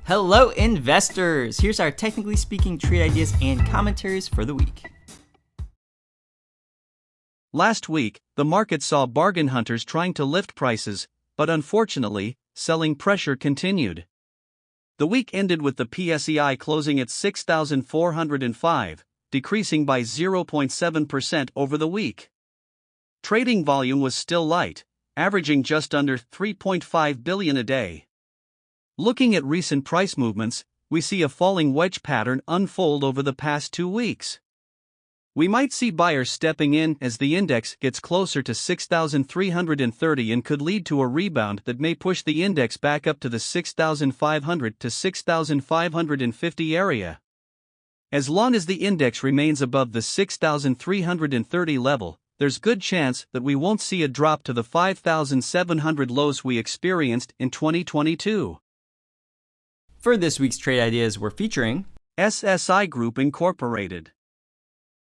Hello investors! Here's our technically speaking trade ideas and commentaries for the week. Last week, the market saw bargain hunters trying to lift prices, but unfortunately, selling pressure continued. The week ended with the PSEi closing at 6,405, decreasing by 0.7% over the week. Trading volume was still light, averaging just under 3.5 billion a day. Looking at recent price movements, we see a falling wedge pattern unfold over the past 2 weeks. We might see buyers stepping in as the index gets closer to 6,330 and could lead to a rebound that may push the index back up to the 6,500 to 6,550 area. As long as the index remains above the 6,330 level, there's good chance that we won't see a drop to the 5,700 lows we experienced in 2022. For this week's trade ideas, we're featuring SSI Group Incorporated.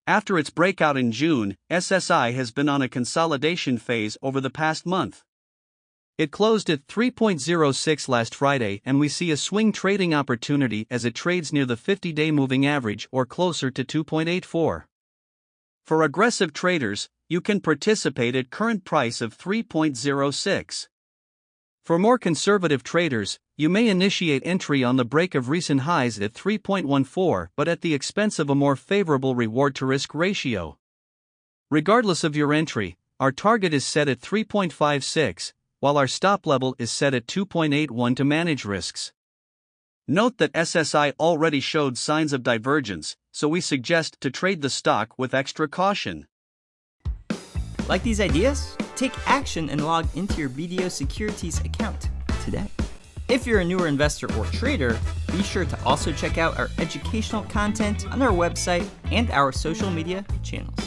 After its breakout in June, SSI has been on a consolidation phase over the past month. It closed at 3.06 last Friday, and we see a swing trading opportunity as it trades near the 50-day moving average or closer to 2.84. For aggressive traders, you can participate at current price of 3.06. For more conservative traders, you may initiate entry on the break of recent highs at 3.14 but at the expense of a more favorable reward-to-risk ratio. Regardless of your entry, our target is set at 3.56, while our stop level is set at 2.81 to manage risks. Note that SSI already showed signs of divergence, so we suggest to trade the stock with extra caution. Like these ideas? Take action and log into your BDO Securities account today. If you're a newer investor or trader, be sure to also check out our educational content on our website and our social media channels.